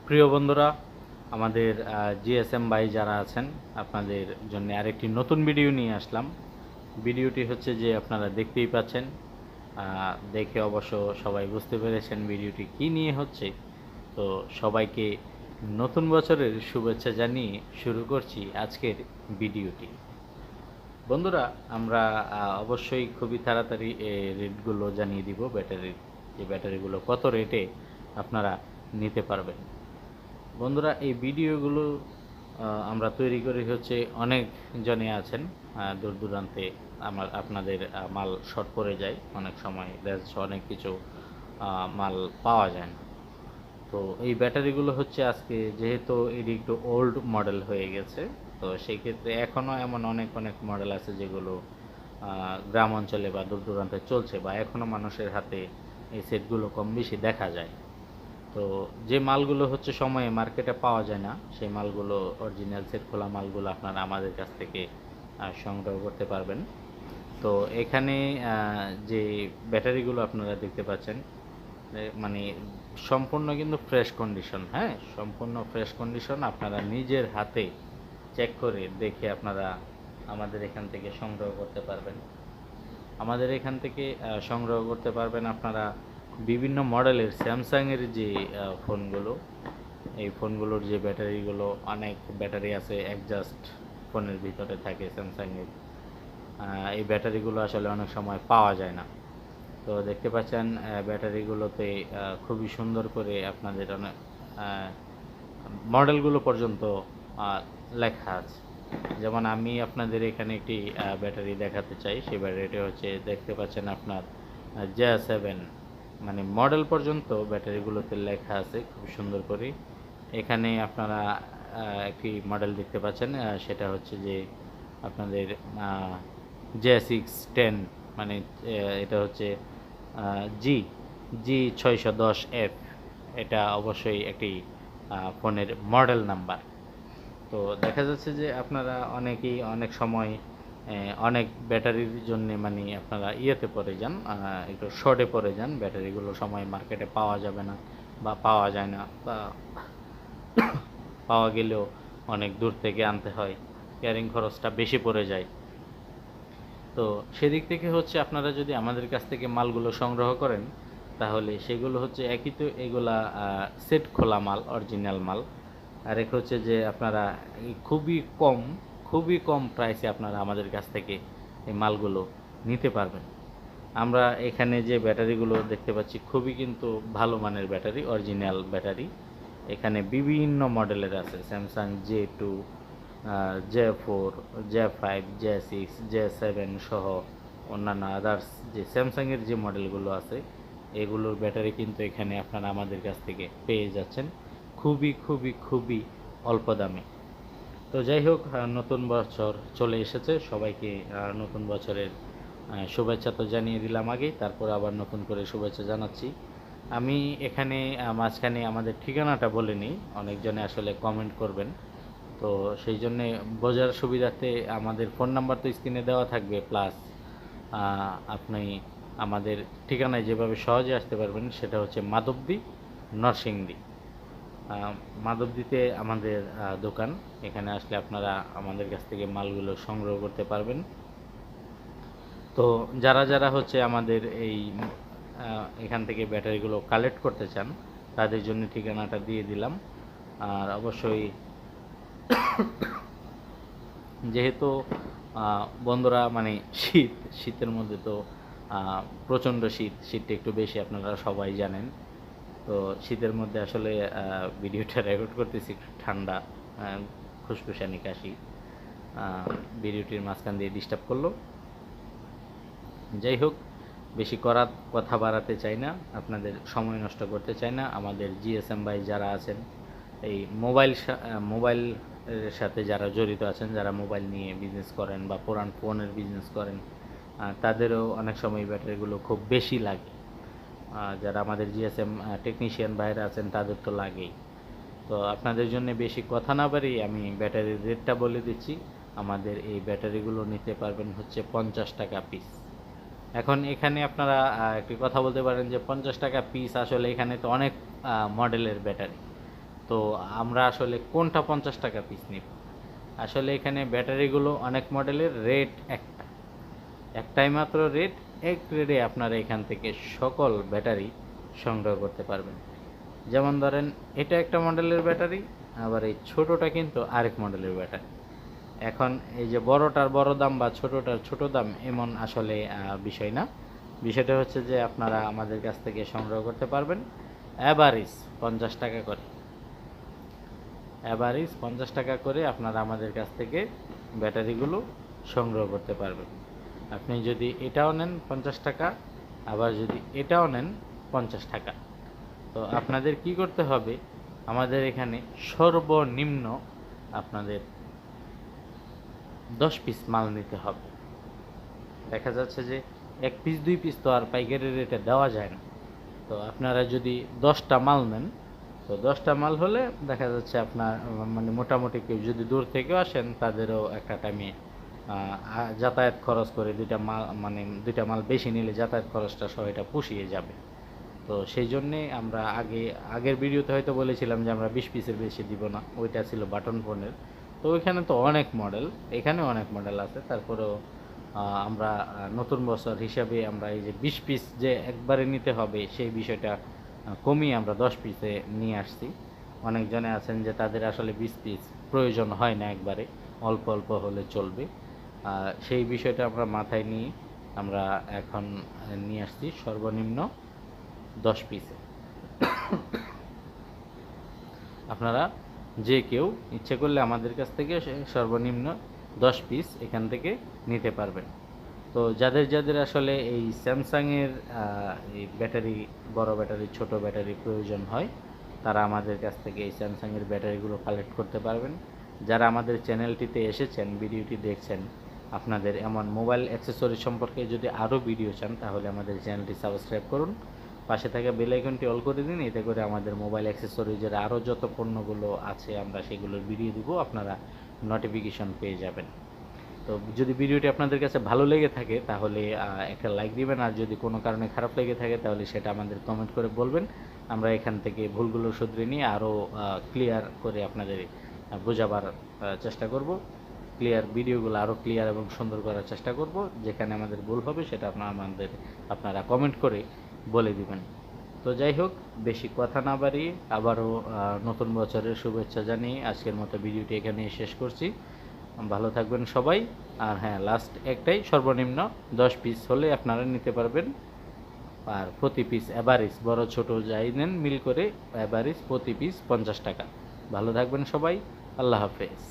প্রিয় বন্ধুরা, আমাদের জিএসএম ভাই যারা আছেন, আপনাদের জন্য আরেকটি নতুন ভিডিও নিয়ে আসলাম। ভিডিওটি হচ্ছে যে আপনারা দেখতেই পাচ্ছেন। দেখে অবশ্য সবাই বুঝতে পেরেছেন ভিডিওটি কী নিয়ে হচ্ছে। তো সবাইকে নতুন বছরের শুভেচ্ছা জানিয়ে শুরু করছি আজকের ভিডিওটি। বন্ধুরা, আমরা অবশ্যই খুবই তাড়াতাড়ি রেটগুলো জানিয়ে দিব, ব্যাটারির যে ব্যাটারিগুলো কত রেটে আপনারা নিতে পারবেন। বন্ধুরা, এই ভিডিওগুলো আমরা তৈরি করি হচ্ছে অনেক জনে আছেন দূর দূরান্তে আপনাদের মাল শর্ট পড়ে যায়, অনেক সময় দেখা যাচ্ছে অনেক কিছু মাল পাওয়া যায় না। তো এই ব্যাটারিগুলো হচ্ছে আজকে যেহেতু এটি একটু ওল্ড মডেল হয়ে গেছে, তো সেই ক্ষেত্রে এখনও এমন অনেক অনেক মডেল আছে যেগুলো গ্রাম অঞ্চলে বা দূর দূরান্তে চলছে, বা এখনও মানুষের হাতে এই সেটগুলো কম বেশি দেখা যায়। তো যে মালগুলো হচ্ছে সময়ে মার্কেটে পাওয়া যায় না, সেই মালগুলো অরিজিনাল সেট খোলা মালগুলো আপনারা আমাদের কাছ থেকে সংগ্রহ করতে পারবেন। তো এখানে যে ব্যাটারিগুলো আপনারা দেখতে পাচ্ছেন, মানে সম্পূর্ণ কিন্তু ফ্রেশ কন্ডিশন, হ্যাঁ, সম্পূর্ণ ফ্রেশ কন্ডিশন। আপনারা নিজের হাতে চেক করে দেখে আপনারা আমাদের এখান থেকে সংগ্রহ করতে পারবেন। আমাদের এখান থেকে সংগ্রহ করতে পারবেন আপনারা বিভিন্ন মডেলের স্যামসাংয়ের যে ফোনগুলো, এই ফোনগুলোর যে ব্যাটারিগুলো, অনেক ব্যাটারি আছে অ্যাডজাস্ট ফোনের ভিতরে থাকে স্যামসাংয়ের। এই ব্যাটারিগুলো আসলে অনেক সময় পাওয়া যায় না। তো দেখতে পাচ্ছেন ব্যাটারিগুলোতে খুবই সুন্দর করে আপনাদের অনেক মডেলগুলো পর্যন্ত লেখা আছে। যেমন আমি আপনাদের এখানে একটি ব্যাটারি দেখাতে চাই। সেই ব্যাটারিটা হচ্ছে দেখতে পাচ্ছেন আপনার J7, মানে মডেল পর্যন্ত ব্যাটারিগুলোতে লেখা আছে খুব সুন্দর করে। এখানে আপনারা একটি মডেল দেখতে পাচ্ছেন, সেটা হচ্ছে যে আপনাদের J610, মানে এটা হচ্ছে জি জি 610F। এটা অবশ্যই একটি ফোনের মডেল নাম্বার। তো দেখা যাচ্ছে যে আপনারা অনেকেই অনেক সময় অনেক ব্যাটারির জন্য মানে আপনারা ইয়েতে পড়ে যান, একটু শর্টে পড়ে যান, ব্যাটারিগুলো সময় মার্কেটে পাওয়া যাবে না বা পাওয়া যায় না, বা পাওয়া গেলেও অনেক দূর থেকে আনতে হয়, ক্যারিং খরচটা বেশি পড়ে যায়। তো সেদিক থেকে হচ্ছে আপনারা যদি আমাদের কাছ থেকে মালগুলো সংগ্রহ করেন, তাহলে সেগুলো হচ্ছে একই, তো এগুলা সেট খোলা মাল, অরিজিনাল মাল। আর এক হচ্ছে যে আপনারা খুবই কম প্রাইসে আপনারা আমাদের কাছ থেকে এই মালগুলো নিতে পারবেন। আমরা এখানে যে ব্যাটারিগুলো দেখতে পাচ্ছি খুবই কিন্তু ভালো মানের ব্যাটারি, অরিজিনাল ব্যাটারি। এখানে বিভিন্ন মডেলের আছে, Samsung J2, J4, J5, J6, J7 সহ অন্যান্য আদার্স যে স্যামসাংয়ের যে মডেলগুলো আছে, এগুলোর ব্যাটারি কিন্তু এখানে আপনারা আমাদের কাছ থেকে পেয়ে যাচ্ছেন খুবই অল্প দামে। তো যাই হোক, নতুন বছর চলে এসেছে, সবাইকে নতুন বছরের শুভেচ্ছা তো জানিয়ে দিলাম আগেই, তারপর আবার নতুন করে শুভেচ্ছা জানাচ্ছি। আমি এখানে মাঝখানে আমাদের ঠিকানাটা বলে নিই, অনেকজনে আসলে কমেন্ট করবেন, তো সেই জন্যে বোঝার সুবিধার্থে আমাদের ফোন নাম্বার তো স্ক্রিনে দেওয়া থাকবে, প্লাস আপনি আমাদের ঠিকানায় যেভাবে সহজে আসতে পারবেন সেটা হচ্ছে মাধবদী, নরসিংদী। মাধবদীতে আমাদের দোকান। এখানে আসলে আপনারা আমাদের কাছ থেকে মালগুলো সংগ্রহ করতে পারবেন। তো যারা হচ্ছে আমাদের এই এখান থেকে ব্যাটারিগুলো কালেক্ট করতে চান, তাদের জন্য ঠিকানাটা দিয়ে দিলাম। আর অবশ্যই যেহেতু বন্ধুরা, মানে শীতের মধ্যে তো প্রচণ্ড শীতটা একটু বেশি, আপনারা সবাই জানেন। তো শীতের মধ্যে আসলে ভিডিওটা রেকর্ড করতেছি একটু ঠান্ডা, খুসখুসানি কাশি ভিডিওটির মাঝখান দিয়ে ডিস্টার্ব করলো। যাই হোক, বেশি কথা বাড়াতে চাই না, আপনাদের সময় নষ্ট করতে চাই না। আমাদের জিএসএম ভাই যারা আছেন, এই মোবাইলের সাথে যারা জড়িত আছেন, যারা মোবাইল নিয়ে বিজনেস করেন বা পুরান ফোনের বিজনেস করেন, তাদেরও অনেক সময় ব্যাটারিগুলো খুব বেশি লাগে। যারা আমাদের জিএসএম টেকনিশিয়ান ভাইরা আছেন, তাদের তো লাগেই। তো আপনাদের জন্য বেশি কথা না বাড়িয়ে আমি ব্যাটারির রেটটা বলে দিচ্ছি। আমাদের এই ব্যাটারিগুলো নিতে পারবেন হচ্ছে 50 টাকা পিস। এখন এখানে আপনারা একটি কথা বলতে পারেন যে 50 টাকা পিস, আসলে এখানে তো অনেক মডেলের ব্যাটারি, তো আমরা আসলে কোনটা 50 টাকা পিস নিব? আসলে এখানে ব্যাটারিগুলো অনেক মডেলের, রেট একটাই মাত্র রেট। এক রেটে আপনারা এখান থেকে সকল ব্যাটারি সংগ্রহ করতে পারবেন। যেমন ধরেন এটা একটা মডেলের ব্যাটারি, আবার এই ছোটোটা কিন্তু আরেক মডেলের ব্যাটারি। এখন এই যে বড়টার বড় দাম বা ছোটোটার ছোট দাম এমন আসলে বিষয় না। বিষয়টা হচ্ছে যে আপনারা আমাদের কাছ থেকে সংগ্রহ করতে পারবেন অ্যাভারেজ 50 টাকা করে। অ্যাভারেজ 50 টাকা করে আপনারা আমাদের কাছ থেকে ব্যাটারিগুলো সংগ্রহ করতে পারবেন। আপনি যদি এটাও নেন 50 টাকা, আবার যদি এটাও নেন 50 টাকা। তো আপনাদের কি করতে হবে, আমাদের এখানে সর্বনিম্ন আপনাদের 10 পিস মাল নিতে হবে। দেখা যাচ্ছে যে 1 পিস 2 পিস তো আর পাইকারি রেটে দেওয়া যায় না। তো আপনারা যদি 10টা মাল নেন, তো 10টা মাল হলে দেখা যাচ্ছে আপনার মানে মোটামুটি কেউ যদি দূর থেকেও আসেন তাদেরও একটা টাইমে যাতায়াত খরচ করে দুইটা মাল বেশি নিলে যাতায়াত খরচটা সহ এটা পুষিয়ে যাবে। তো সেই জন্যে আমরা আগের ভিডিওতে হয়তো বলেছিলাম যে আমরা 20 পিসের বেশি দিব না, ওইটা ছিল বাটন ফোনের। তো ওইখানে তো অনেক মডেল, এখানে অনেক মডেল আছে, তারপরেও আমরা নতুন বছর হিসাবে আমরা এই যে 20 পিস যে একবারে নিতে হবে সেই বিষয়টা কমিয়ে আমরা 10 পিসে নিয়ে আসছি। অনেকজনে আছেন যে তাদের আসলে 20 পিস প্রয়োজন হয় না, একবারে অল্প অল্প হলে চলবে। সেই বিষয়টা আমরা মাথায় নিয়ে আমরা এখন নিয়ে আসছি সর্বনিম্ন 10 পিসে। আপনারা যে কেউ ইচ্ছে করলে আমাদের কাছ থেকে সর্বনিম্ন 10 পিস এখান থেকে নিতে পারবেন। তো যাদের আসলে এই স্যামসাংয়ের এই ব্যাটারি, বড় ব্যাটারি ছোট ব্যাটারি প্রয়োজন হয়, তারা আমাদের কাছ থেকে এই স্যামসাংয়ের ব্যাটারিগুলো কালেক্ট করতে পারবেন। যারা আমাদের চ্যানেলটিতে এসেছেন, ভিডিওটি দেখছেন, আপনাদের এমন মোবাইল অ্যাক্সেসরি সম্পর্কে যদি আরও ভিডিও চান তাহলে আমাদের চ্যানেলটি সাবস্ক্রাইব করুন, পাশে থাকা বেল আইকনটি অল করে দিন। এতে করে আমাদের মোবাইল অ্যাক্সেসরিজের আরও যত পণ্যগুলো আছে আমরা সেগুলোর ভিডিও দিব, আপনারা নোটিফিকেশন পেয়ে যাবেন। তো যদি ভিডিওটি আপনাদের কাছে ভালো লেগে থাকে তাহলে একটা লাইক দিবেন, আর যদি কোনো কারণে খারাপ লেগে থাকে তাহলে সেটা আমাদের কমেন্ট করে বলবেন। আমরা এখান থেকে ভুলগুলো শুধরে নিয়ে আরও ক্লিয়ার করে আপনাদের বোঝাবার চেষ্টা করব। ভিডিওগুলো আরও ক্লিয়ার এবং সুন্দর করার চেষ্টা করব। যেখানে আমাদের ভুল হবে সেটা আপনারা কমেন্ট করে বলে দিবেন। তো যাই হোক, বেশি কথা না বাড়িয়ে আবারও নতুন বছরের শুভেচ্ছা জানিয়ে আজকের মতো ভিডিওটি এখানেই শেষ করছি। ভালো থাকবেন সবাই। আর হ্যাঁ, লাস্ট একটাই, সর্বনিম্ন 10 পিস হলে আপনারা নিতে পারবেন। আর প্রতি পিস অ্যাভারেজ বড় ছোট যাই নেন মিল করে অ্যাভারেজ প্রতি পিস 50 টাকা। ভালো থাকবেন সবাই, আল্লাহ হাফেজ।